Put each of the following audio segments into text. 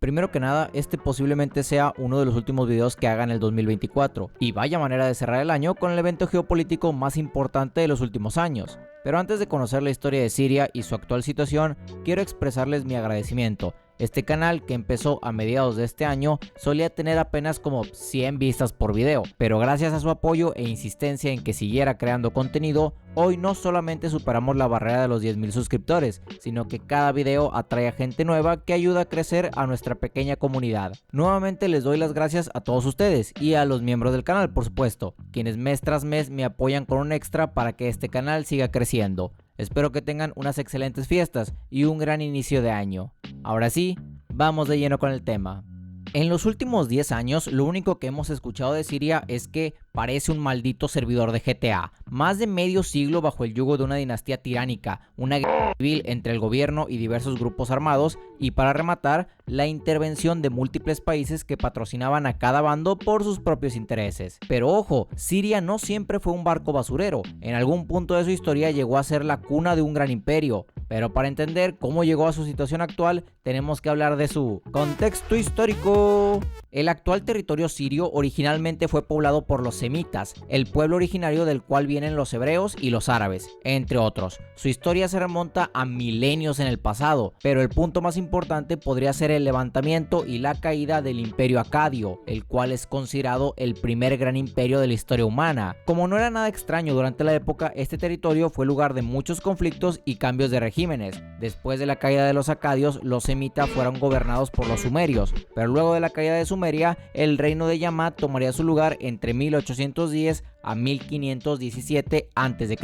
Primero que nada, este posiblemente sea uno de los últimos videos que haga en el 2024, y vaya manera de cerrar el año con el evento geopolítico más importante de los últimos años. Pero antes de conocer la historia de Siria y su actual situación, quiero expresarles mi agradecimiento. Este canal, que empezó a mediados de este año, solía tener apenas como 100 vistas por video, pero gracias a su apoyo e insistencia en que siguiera creando contenido, hoy no solamente superamos la barrera de los 10,000 suscriptores, sino que cada video atrae a gente nueva que ayuda a crecer a nuestra pequeña comunidad. Nuevamente les doy las gracias a todos ustedes y a los miembros del canal, por supuesto, quienes mes tras mes me apoyan con un extra para que este canal siga creciendo. Espero que tengan unas excelentes fiestas y un gran inicio de año. Ahora sí, vamos de lleno con el tema. En los últimos 10 años, lo único que hemos escuchado de Siria es que parece un maldito servidor de GTA. Más de medio siglo bajo el yugo de una dinastía tiránica, una guerra civil entre el gobierno y diversos grupos armados, y para rematar, la intervención de múltiples países que patrocinaban a cada bando por sus propios intereses. Pero ojo, Siria no siempre fue un barco basurero. En algún punto de su historia llegó a ser la cuna de un gran imperio. Pero para entender cómo llegó a su situación actual, tenemos que hablar de su contexto histórico. El actual territorio sirio originalmente fue poblado por los semitas, el pueblo originario del cual vienen los hebreos y los árabes, entre otros. Su historia se remonta a milenios en el pasado, pero el punto más importante podría ser el levantamiento y la caída del imperio acadio, el cual es considerado el primer gran imperio de la historia humana. Como no era nada extraño durante la época, este territorio fue lugar de muchos conflictos y cambios de regímenes. Después de la caída de los acadios, los semitas fueron gobernados por los sumerios, pero luego de la caída de Sumeria, el reino de Yamad tomaría su lugar entre 1810 a 1517 a.C.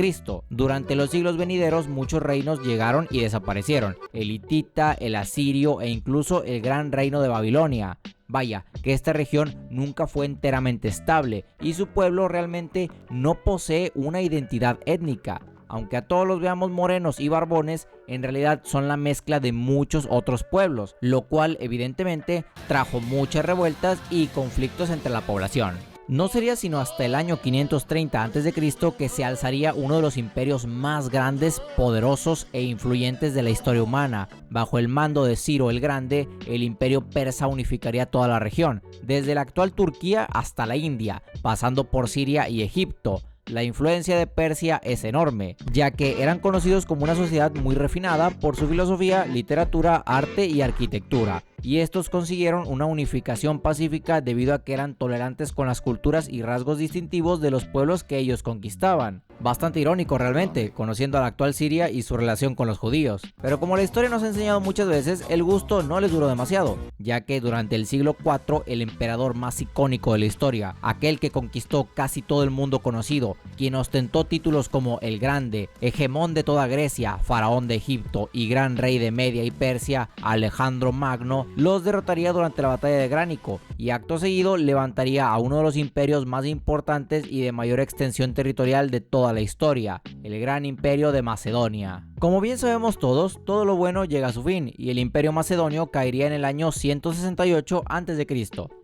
Durante los siglos venideros, muchos reinos llegaron y desaparecieron: el hitita, el asirio e incluso el gran reino de Babilonia. Vaya, que esta región nunca fue enteramente estable y su pueblo realmente no posee una identidad étnica. Aunque a todos los veamos morenos y barbones, en realidad son la mezcla de muchos otros pueblos, lo cual evidentemente trajo muchas revueltas y conflictos entre la población. No sería sino hasta el año 530 a.C. que se alzaría uno de los imperios más grandes, poderosos e influyentes de la historia humana. Bajo el mando de Ciro el Grande, el imperio persa unificaría toda la región, desde la actual Turquía hasta la India, pasando por Siria y Egipto. La influencia de Persia es enorme, ya que eran conocidos como una sociedad muy refinada por su filosofía, literatura, arte y arquitectura, y estos consiguieron una unificación pacífica debido a que eran tolerantes con las culturas y rasgos distintivos de los pueblos que ellos conquistaban. Bastante irónico realmente, conociendo a la actual Siria y su relación con los judíos. Pero como la historia nos ha enseñado muchas veces, el gusto no les duró demasiado, ya que durante el siglo IV el emperador más icónico de la historia, aquel que conquistó casi todo el mundo conocido, quien ostentó títulos como el Grande, hegemón de toda Grecia, faraón de Egipto y gran rey de Media y Persia, Alejandro Magno, los derrotaría durante la batalla de Gránico, y acto seguido levantaría a uno de los imperios más importantes y de mayor extensión territorial de toda la historia, el Gran Imperio de Macedonia. Como bien sabemos todos, todo lo bueno llega a su fin, y el Imperio Macedonio caería en el año 168 a.C.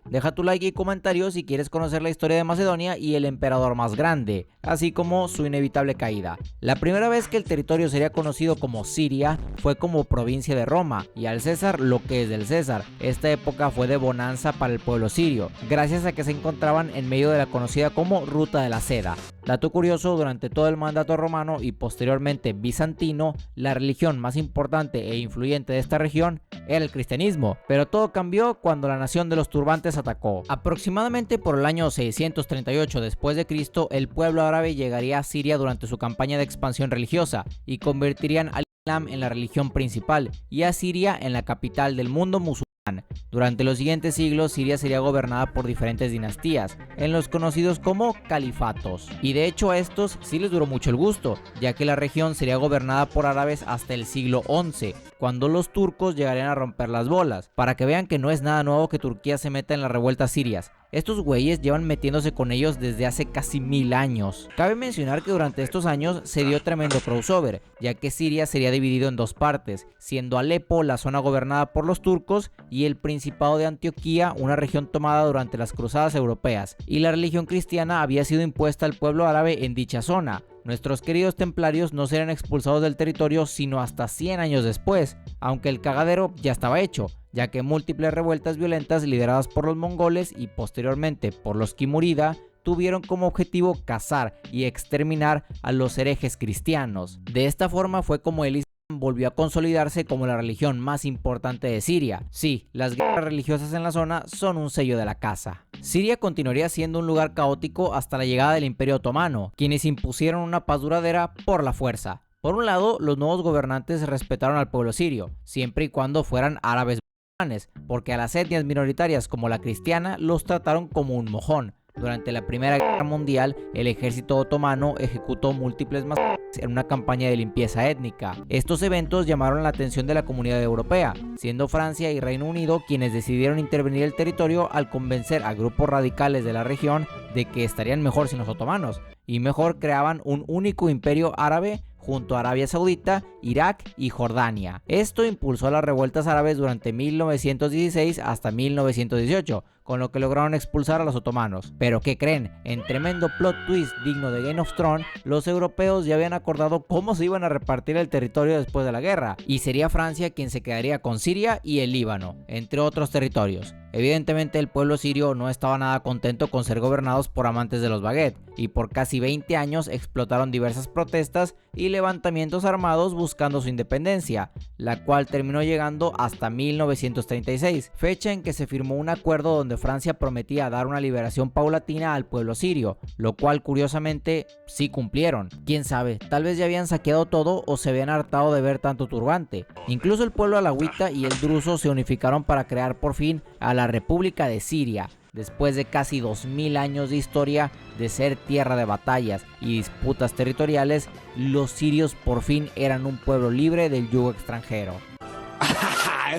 Deja tu like y comentario si quieres conocer la historia de Macedonia y el emperador más grande, así como su inevitable caída. La primera vez que el territorio sería conocido como Siria fue como provincia de Roma, y al César lo que es del César. Esta época fue de bonanza para el pueblo sirio, gracias a que se encontraban en medio de la conocida como Ruta de la Seda. Dato curioso, durante todo el mandato romano y posteriormente bizantino, la religión más importante e influyente de esta región era el cristianismo, pero todo cambió cuando la nación de los turbantes atacó. Aproximadamente por el año 638 después de Cristo, el pueblo árabe llegaría a Siria durante su campaña de expansión religiosa y convertirían al Islam en la religión principal y a Siria en la capital del mundo musulmán. Durante los siguientes siglos, Siria sería gobernada por diferentes dinastías, en los conocidos como califatos, y de hecho a estos sí les duró mucho el gusto, ya que la región sería gobernada por árabes hasta el siglo XI, cuando los turcos llegarían a romper las bolas, para que vean que no es nada nuevo que Turquía se meta en las revueltas sirias. Estos güeyes llevan metiéndose con ellos desde hace casi 1000 años. Cabe mencionar que durante estos años se dio tremendo crossover, ya que Siria sería dividido en dos partes, siendo Alepo la zona gobernada por los turcos y el Principado de Antioquía una región tomada durante las cruzadas europeas, y la religión cristiana había sido impuesta al pueblo árabe en dicha zona. nuestros queridos templarios no serían expulsados del territorio sino hasta 100 años después, aunque el cagadero ya estaba hecho, ya que múltiples revueltas violentas lideradas por los mongoles y posteriormente por los Kimurida tuvieron como objetivo cazar y exterminar a los herejes cristianos. De esta forma fue como el Islam volvió a consolidarse como la religión más importante de Siria. Sí, las guerras religiosas en la zona son un sello de la casa. Siria continuaría siendo un lugar caótico hasta la llegada del Imperio Otomano, quienes impusieron una paz duradera por la fuerza. Por un lado, los nuevos gobernantes respetaron al pueblo sirio, siempre y cuando fueran árabes musulmanes, porque a las etnias minoritarias como la cristiana los trataron como un mojón. Durante la Primera Guerra Mundial, el ejército otomano ejecutó múltiples masacres en una campaña de limpieza étnica. Estos eventos llamaron la atención de la comunidad europea, siendo Francia y Reino Unido quienes decidieron intervenir el territorio al convencer a grupos radicales de la región de que estarían mejor sin los otomanos, y mejor creaban un único imperio árabe junto a Arabia Saudita, Irak y Jordania. Esto impulsó las revueltas árabes durante 1916 hasta 1918, con lo que lograron expulsar a los otomanos. Pero ¿qué creen? En tremendo plot twist digno de Game of Thrones, los europeos ya habían acordado cómo se iban a repartir el territorio después de la guerra, y sería Francia quien se quedaría con Siria y el Líbano, entre otros territorios. Evidentemente el pueblo sirio no estaba nada contento con ser gobernados por amantes de los baguettes, y por casi 20 años explotaron diversas protestas y levantamientos armados buscando su independencia, la cual terminó llegando hasta 1936, fecha en que se firmó un acuerdo donde Francia prometía dar una liberación paulatina al pueblo sirio, lo cual curiosamente sí cumplieron. Quién sabe, tal vez ya habían saqueado todo o se habían hartado de ver tanto turbante. Incluso el pueblo alawita y el druso se unificaron para crear por fin a la República de Siria, después de casi 2000 años de historia de ser tierra de batallas y disputas territoriales. Los sirios por fin eran un pueblo libre del yugo extranjero.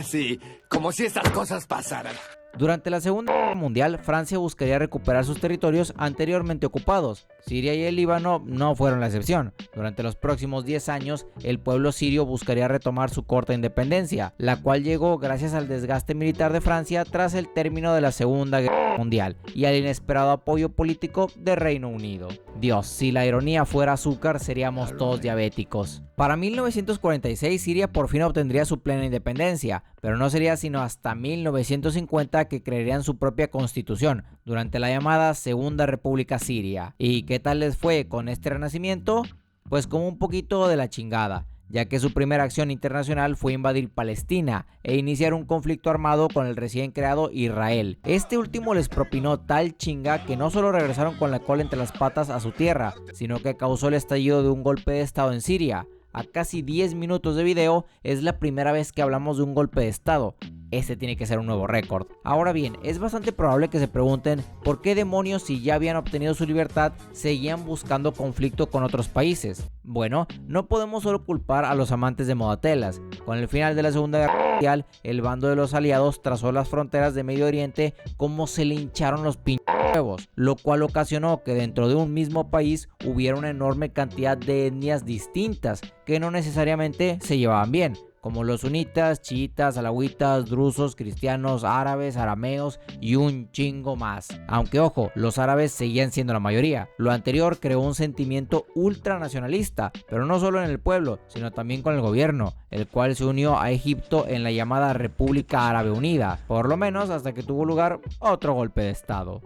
Sí, como si estas cosas pasaran. Durante la Segunda Guerra Mundial, Francia buscaría recuperar sus territorios anteriormente ocupados. Siria y el Líbano no fueron la excepción. Durante los próximos 10 años, el pueblo sirio buscaría retomar su corta independencia, la cual llegó gracias al desgaste militar de Francia tras el término de la Segunda Guerra Mundial y al inesperado apoyo político de Reino Unido. Dios, si la ironía fuera azúcar, seríamos todos diabéticos. Para 1946, Siria por fin obtendría su plena independencia, pero no sería sino hasta 1950 que crearían su propia constitución, durante la llamada Segunda República Siria. ¿Y qué tal les fue con este renacimiento? Pues como un poquito de la chingada, ya que su primera acción internacional fue invadir Palestina e iniciar un conflicto armado con el recién creado Israel. Este último les propinó tal chinga que no solo regresaron con la cola entre las patas a su tierra, sino que causó el estallido de un golpe de estado en Siria. A casi 10 minutos de video es la primera vez que hablamos de un golpe de estado. Este tiene que ser un nuevo récord. Ahora bien, es bastante probable que se pregunten por qué demonios, si ya habían obtenido su libertad, seguían buscando conflicto con otros países. Bueno, no podemos solo culpar a los amantes de Modatelas. Con el final de la Segunda Guerra Mundial, el bando de los aliados trazó las fronteras de Medio Oriente como se le hincharon los pinches huevos, lo cual ocasionó que dentro de un mismo país hubiera una enorme cantidad de etnias distintas que no necesariamente se llevaban bien, como los sunitas, chiitas, alawitas, drusos, cristianos, árabes, arameos y un chingo más. Aunque ojo, los árabes seguían siendo la mayoría. Lo anterior creó un sentimiento ultranacionalista, pero no solo en el pueblo, sino también con el gobierno, el cual se unió a Egipto en la llamada República Árabe Unida, por lo menos hasta que tuvo lugar otro golpe de estado.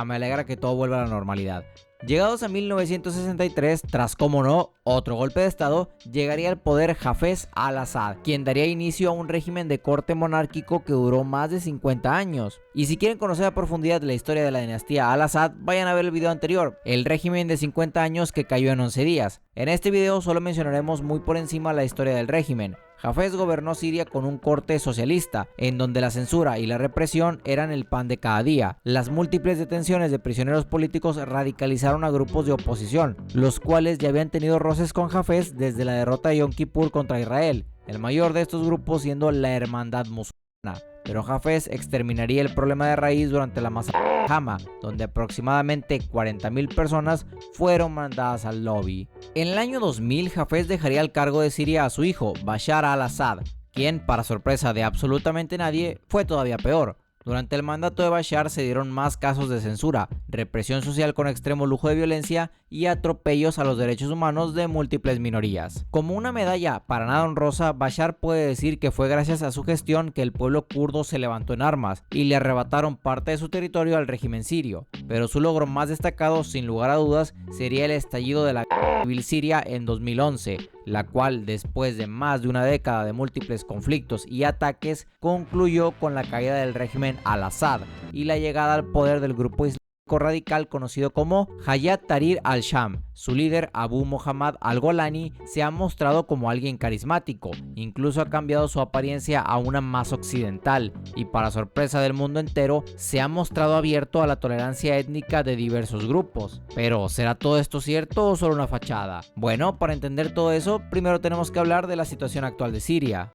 Me alegra que todo vuelva a la normalidad. Llegados a 1963, tras como no, otro golpe de estado, llegaría al poder Hafez al-Assad, quien daría inicio a un régimen de corte monárquico que duró más de 50 años. Y si quieren conocer a profundidad la historia de la dinastía al-Assad, vayan a ver el video anterior, el régimen de 50 años que cayó en 11 días. En este video solo mencionaremos muy por encima la historia del régimen. Hafez gobernó Siria con un corte socialista, en donde la censura y la represión eran el pan de cada día. Las múltiples detenciones de prisioneros políticos radicalizaron a grupos de oposición, los cuales ya habían tenido roces con Hafez desde la derrota de Yom Kippur contra Israel, el mayor de estos grupos siendo la Hermandad Musulmana. Pero Hafez exterminaría el problema de raíz durante la masacre de Hama, donde aproximadamente 40.000 personas fueron mandadas al lobby. En el año 2000, Hafez dejaría el cargo de Siria a su hijo, Bashar al-Assad, quien, para sorpresa de absolutamente nadie, fue todavía peor. Durante el mandato de Bashar se dieron más casos de censura, represión social con extremo lujo de violencia y atropellos a los derechos humanos de múltiples minorías. Como una medalla para nada honrosa, Bashar puede decir que fue gracias a su gestión que el pueblo kurdo se levantó en armas y le arrebataron parte de su territorio al régimen sirio, pero su logro más destacado, sin lugar a dudas, sería el estallido de la guerra civil siria en 2011, la cual, después de más de una década de múltiples conflictos y ataques, concluyó con la caída del régimen al-Assad y la llegada al poder del grupo islámico radical conocido como Hayat Tahrir al-Sham. Su líder, Abu Muhammad al-Golani, se ha mostrado como alguien carismático, incluso ha cambiado su apariencia a una más occidental y, para sorpresa del mundo entero, se ha mostrado abierto a la tolerancia étnica de diversos grupos. Pero, ¿será todo esto cierto o solo una fachada? Bueno, para entender todo eso, primero tenemos que hablar de la situación actual de Siria.